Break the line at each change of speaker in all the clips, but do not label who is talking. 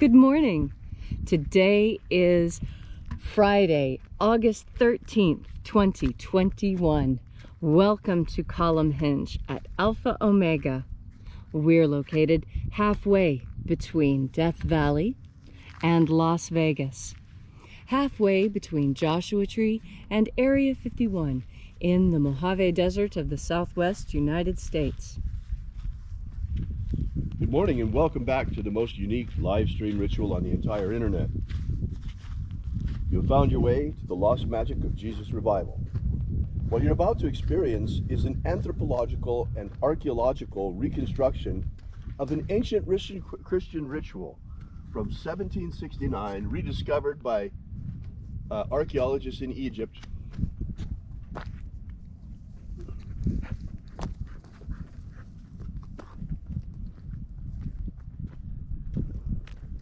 Good morning. Today is Friday, August 13th, 2021. Welcome to Column Hinge at Alpha Omega. We're located halfway between Death Valley and Las Vegas. Halfway between Joshua Tree and Area 51 in the Mojave Desert of the Southwest United States.
Good morning and welcome back to the most unique live stream ritual on the entire internet. You have found your way to the lost magic of Jesus Revival. What you're about to experience is an anthropological and archaeological reconstruction of an ancient Christian ritual from 1769, rediscovered by archaeologists in Egypt.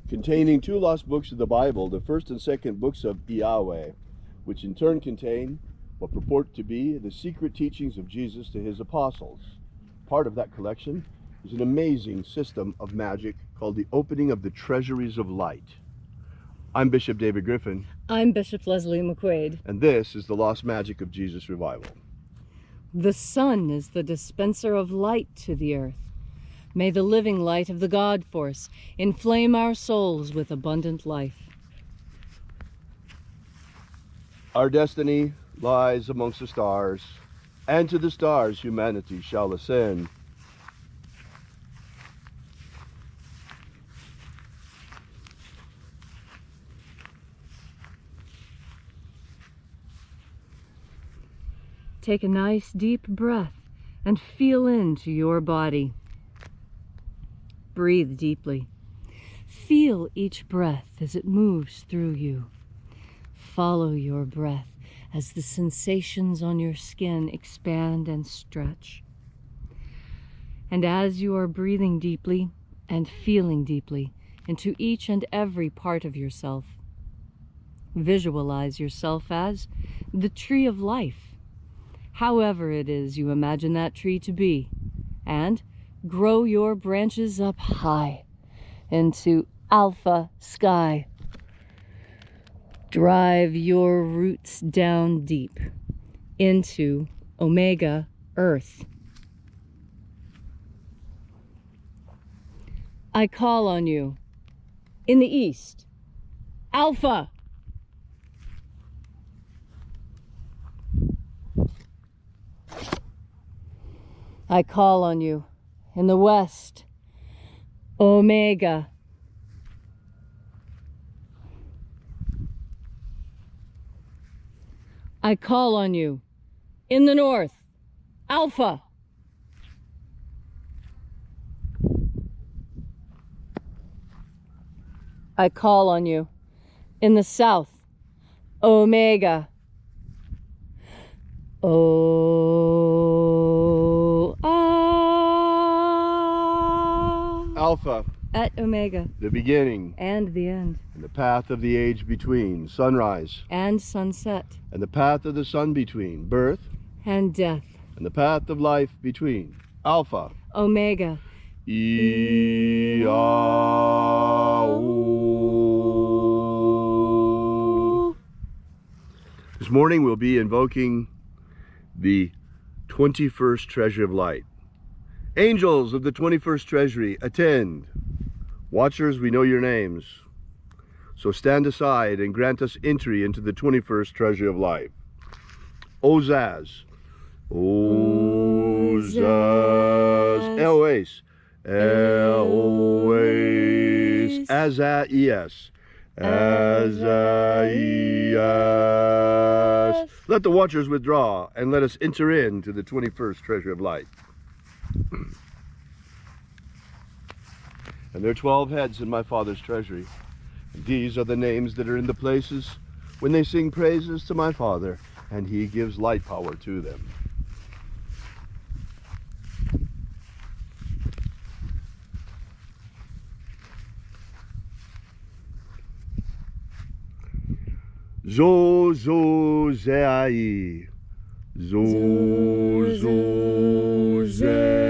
Containing two lost books of the Bible, the first and second books of Yahweh, which in turn contain what purport to be the secret teachings of Jesus to his apostles. Part of that collection is an amazing system of magic called the opening of the treasuries of light. I'm Bishop David Griffin.
I'm Bishop Leslie McQuade.
And this is the lost magic of Jesus Revival.
The sun is the dispenser of light to the earth. May the living light of the God Force inflame our souls with abundant life.
Our destiny lies amongst the stars, and to the stars humanity shall ascend.
Take a nice deep breath and feel into your body. Breathe deeply. Feel each breath as it moves through you. Follow your breath as the sensations on your skin expand and stretch. And as you are breathing deeply and feeling deeply into each and every part of yourself, visualize yourself as the tree of life, however it is you imagine that tree to be, and grow your branches up high into alpha sky. Drive your roots down deep into omega earth. I call on you in the east, alpha. I call on you in the west, omega. I call on you in the north, alpha. I call on you in the south, omega.
Alpha.
At omega.
The beginning.
And the end.
And the path of the age between. Sunrise.
And sunset.
And the path of the sun between. Birth.
And death.
And the path of life between. Alpha.
Omega.
This morning we'll be invoking the 21st Treasury of Light. Angels of the 21st Treasury, attend. Watchers, we know your names. So stand aside and grant us entry into the 21st Treasury of Light. Ozaz. Ozaz. Eloes. Eloes. Azaias. Azaias. Let the watchers withdraw and let us enter into the 21st Treasury of Light. And there are 12 heads in my Father's treasury. And these are the names that are in the places when they sing praises to my Father, and he gives light power to them. Zo zo zeai. Zo zo zeai.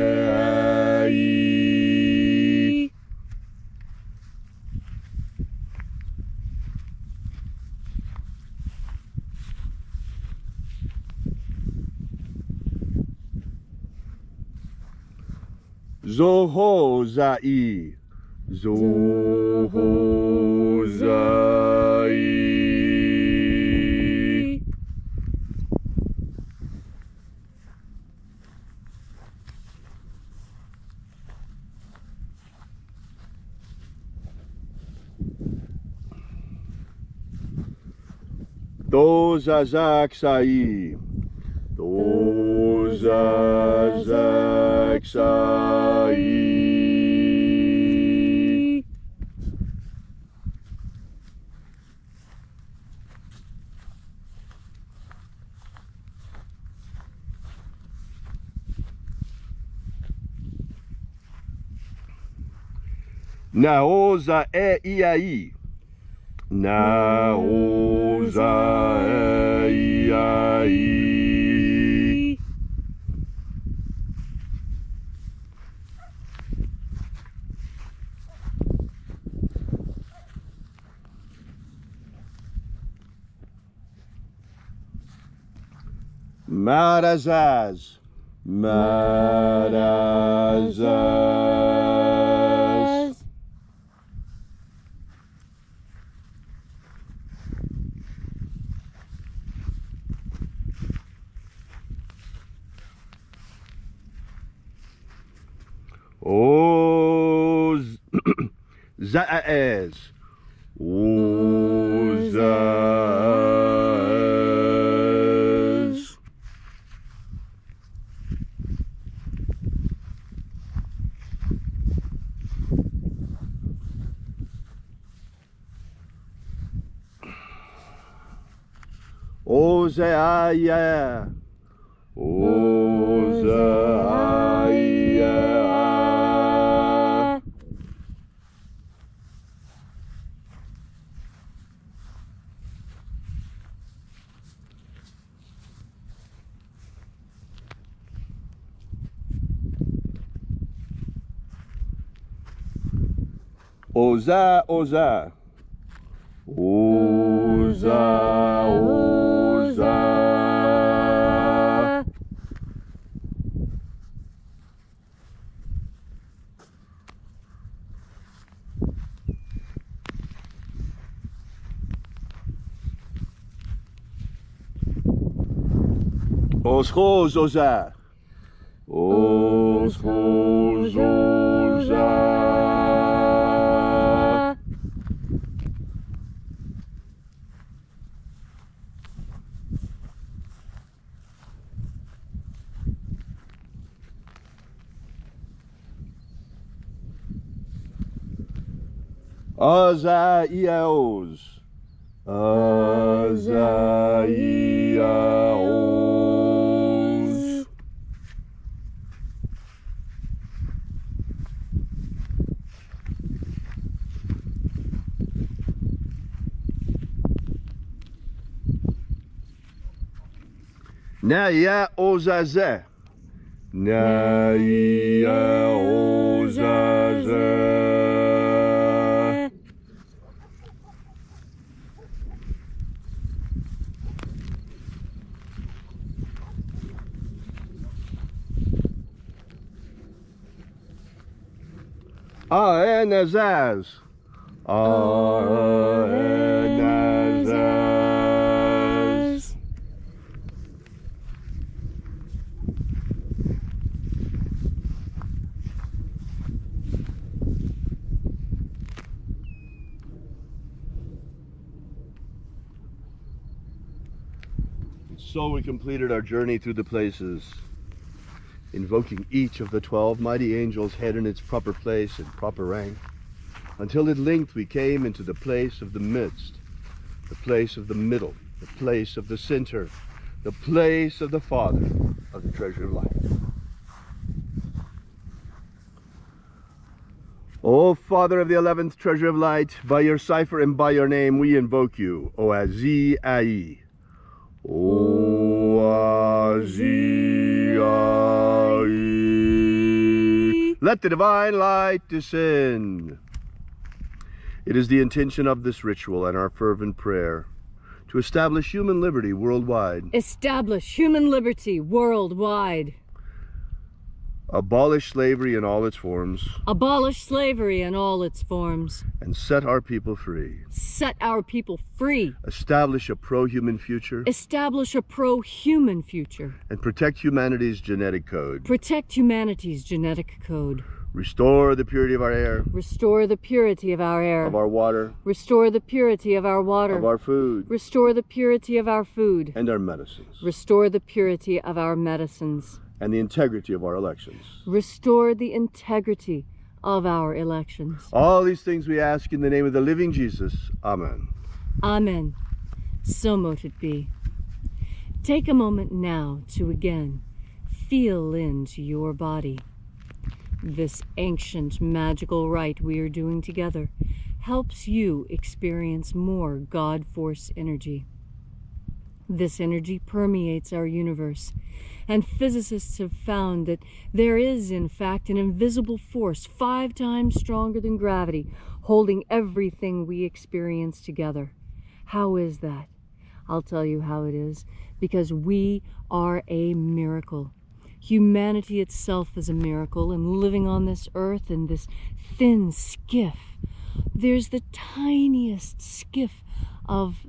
Zohozai. Zohozai. Dozazaksai. Dozazaksai. Naoza e iai. Naoza e iai. Marazaz. Marazaz. Oz Zaaz. Ozaz. Ozaia. Ozaia. Oza, oza. Oza, oza. Oschos, oza. Oschos, oza. Azaiaos. Azaiaos. Naya ozaze. Naya ozaze. Aenazaz. Aenazaz. So we completed our journey through the places, invoking each of the 12 mighty angels' head in its proper place and proper rank, until at length we came into the place of the midst, the place of the middle, the place of the center, the place of the Father of the treasure of light. O Father of the 11th treasure of light, by your cipher and by your name we invoke you, O Azi Ai. O Azi Ai. Let the divine light descend. It is the intention of this ritual and our fervent prayer to establish human liberty worldwide.
Establish human liberty worldwide.
abolish slavery in all its forms,
abolish slavery in all its forms,
and set our people free.
set our people free,
Establish a pro-human future,
establish a pro-human future,
and protect humanity's genetic code.
protect humanity's genetic code,
Restore the purity of our air,
restore the purity of our air,
of our water,
restore the purity of our water,
of our food,
restore the purity of our food,
and our medicines,
restore the purity of our medicines,
and the integrity of our elections.
restore the integrity of our elections.
All these things we ask in the name of the living Jesus. Amen.
Amen. So mote it be. Take a moment now to again feel into your body. This ancient magical rite we are doing together helps you experience more God Force energy. This energy permeates our universe, and physicists have found that there is, in fact, an invisible force 5 times stronger than gravity, holding everything we experience together. How is that? I'll tell you how it is. Because we are a miracle. Humanity itself is a miracle, and living on this earth in this thin skiff, there's the tiniest skiff of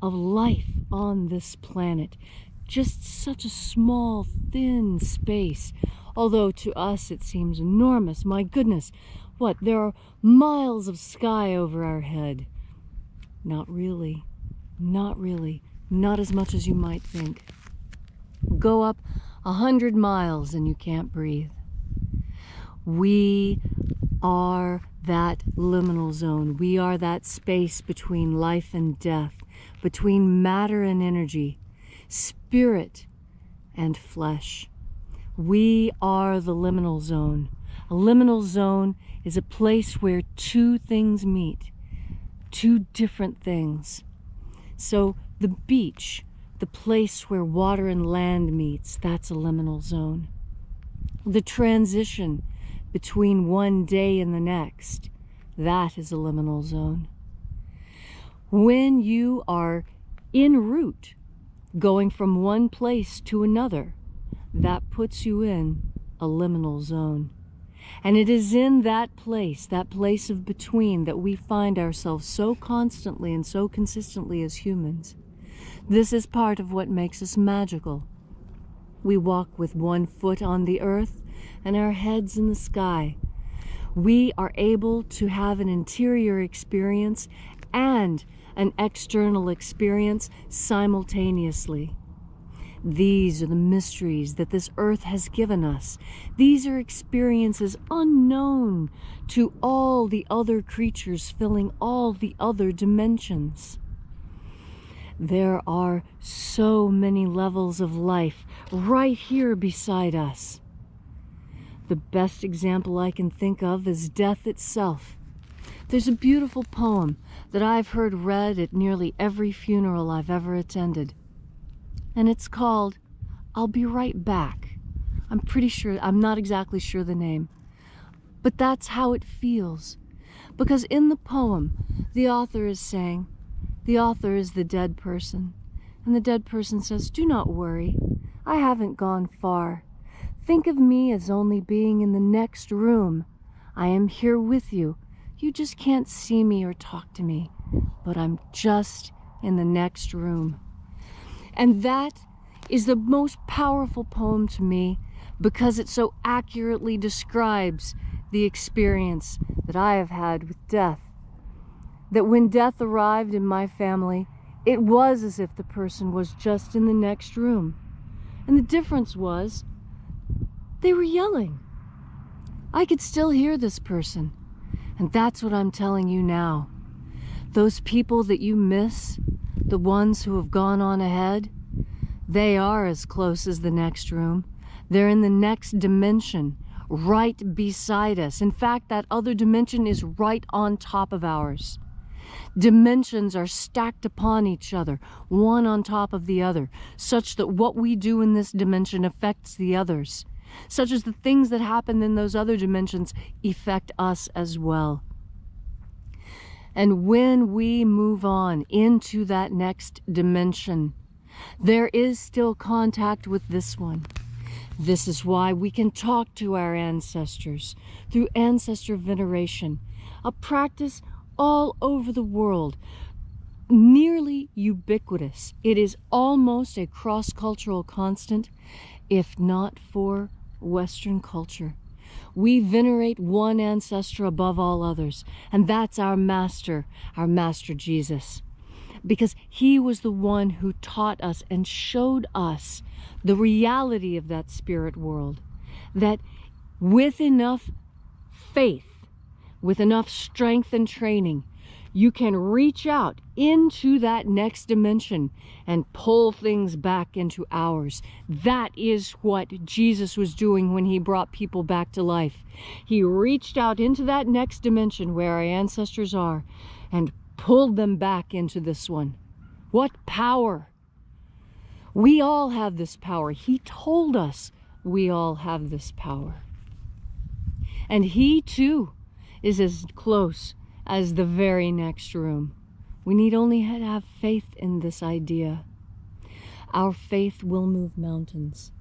life on this planet. Just such a small, thin space. Although to us it seems enormous. My goodness, what, there are miles of sky over our head. Not really. Not really. Not as much as you might think. Go up 100 miles and you can't breathe. We are that liminal zone. We are that space between life and death, between matter and energy, spirit and flesh. We are the liminal zone. A liminal zone is a place where 2 things meet, 2 different things. So the beach, the place where water and land meets, that's a liminal zone. The transition between one day and the next, that is a liminal zone. When you are en route, going from one place to another, that puts you in a liminal zone. And it is in that place of between, that we find ourselves so constantly and so consistently as humans. This is part of what makes us magical. We walk with 1 foot on the earth and our heads in the sky. We are able to have an interior experience and an external experience simultaneously. These are the mysteries that this earth has given us. These are experiences unknown to all the other creatures filling all the other dimensions. There are so many levels of life right here beside us. The best example I can think of is death itself. There's a beautiful poem that I've heard read at nearly every funeral I've ever attended. And it's called, I'll Be Right Back. I'm not exactly sure the name. But that's how it feels. Because in the poem, the author is saying, the author is the dead person. And the dead person says, do not worry. I haven't gone far. Think of me as only being in the next room. I am here with you. You just can't see me or talk to me. But I'm just in the next room. And that is the most powerful poem to me because it so accurately describes the experience that I have had with death. That when death arrived in my family, it was as if the person was just in the next room. And the difference was, they were yelling. I could still hear this person. And that's what I'm telling you now. Those people that you miss, the ones who have gone on ahead, they are as close as the next room. They're in the next dimension, right beside us. In fact, that other dimension is right on top of ours. Dimensions are stacked upon each other, one on top of the other, such that what we do in this dimension affects the others, such as the things that happen in those other dimensions affect us as well. And when we move on into that next dimension, there is still contact with this one. This is why we can talk to our ancestors through ancestor veneration, a practice all over the world, nearly ubiquitous. It is almost a cross-cultural constant, if not for Western culture. We venerate one ancestor above all others, and that's our master Jesus. Because he was the one who taught us and showed us the reality of that spirit world. That with enough faith, with enough strength and training, you can reach out into that next dimension and pull things back into ours. That is what Jesus was doing when he brought people back to life. He reached out into that next dimension where our ancestors are and pulled them back into this one. What power! We all have this power. He told us we all have this power. And he too is as close as the very next room. We need only have faith in this idea. Our faith will move mountains.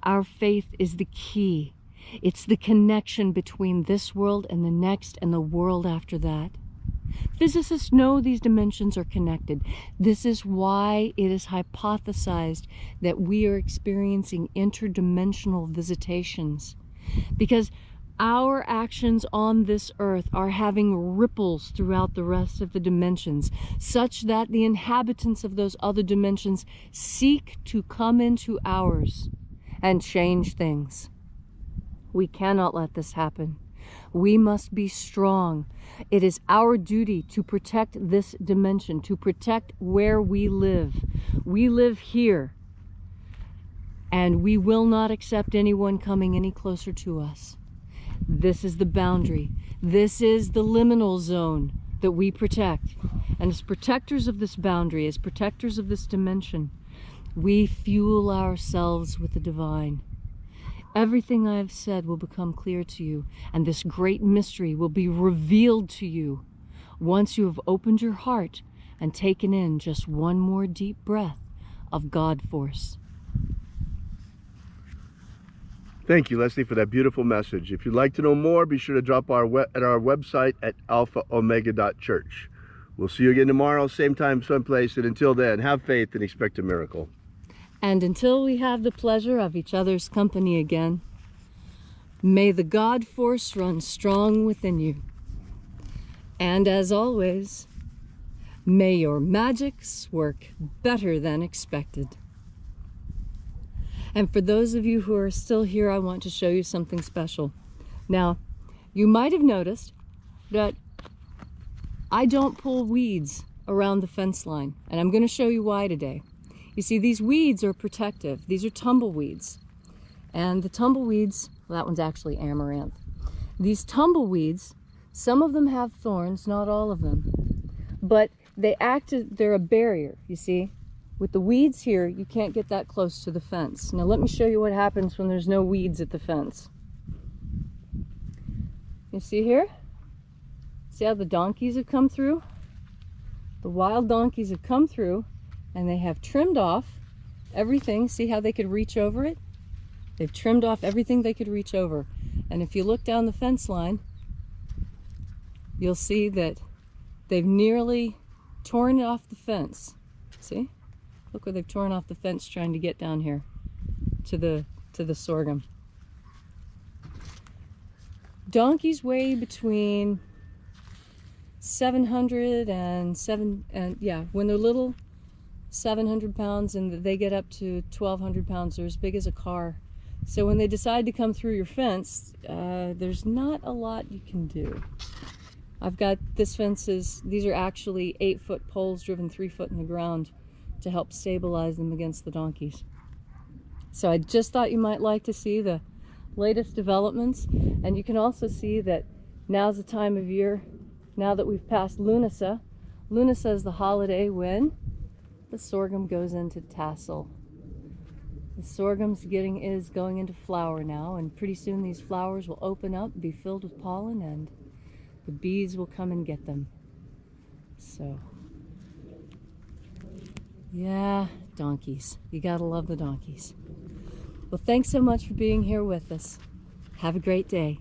Our faith is the key. It's the connection between this world and the next and the world after that. Physicists know these dimensions are connected. This is why it is hypothesized that we are experiencing interdimensional visitations. Because our actions on this earth are having ripples throughout the rest of the dimensions, such that the inhabitants of those other dimensions seek to come into ours and change things. We cannot let this happen. We must be strong. It is our duty to protect this dimension, to protect where we live. We live here, and we will not accept anyone coming any closer to us. This is the boundary. This is the liminal zone that we protect. And as protectors of this boundary, as protectors of this dimension, we fuel ourselves with the divine. Everything I have said will become clear to you, and this great mystery will be revealed to you once you have opened your heart and taken in just one more deep breath of God force.
Thank you, Leslie, for that beautiful message. If you'd like to know more, be sure to drop at our website at alphaomega.church. We'll see you again tomorrow, same time, same place, and until then, have faith and expect a miracle.
And until we have the pleasure of each other's company again, may the God force run strong within you. And as always, may your magics work better than expected. And for those of you who are still here, I want to show you something special. Now, you might have noticed that I don't pull weeds around the fence line, and I'm going to show you why today. You see, these weeds are protective. These are tumbleweeds. And the tumbleweeds, well, that one's actually amaranth. These tumbleweeds, some of them have thorns, not all of them. But they're a barrier, you see. With the weeds here, you can't get that close to the fence. Now let me show you what happens when there's no weeds at the fence. You see here? See how the donkeys have come through? The wild donkeys have come through, and they have trimmed off everything. See how they could reach over it? They've trimmed off everything they could reach over. And if you look down the fence line, you'll see that they've nearly torn off the fence. See? Look where they've torn off the fence trying to get down here to the sorghum. Donkeys weigh between 700 and yeah, when they're little, 700 pounds, and they get up to 1,200 pounds. They're as big as a car. So when they decide to come through your fence, there's not a lot you can do. I've got these are actually 8-foot poles driven 3 foot in the ground to help stabilize them against the donkeys. So I just thought you might like to see the latest developments, and you can also see that now's the time of year, now that we've passed Lunasa. Lunasa is the holiday when the sorghum goes into tassel. The sorghum's is going into flower now, and pretty soon these flowers will open up, be filled with pollen, and the bees will come and get them. So, yeah, donkeys. You gotta love the donkeys. Well, thanks so much for being here with us. Have a great day.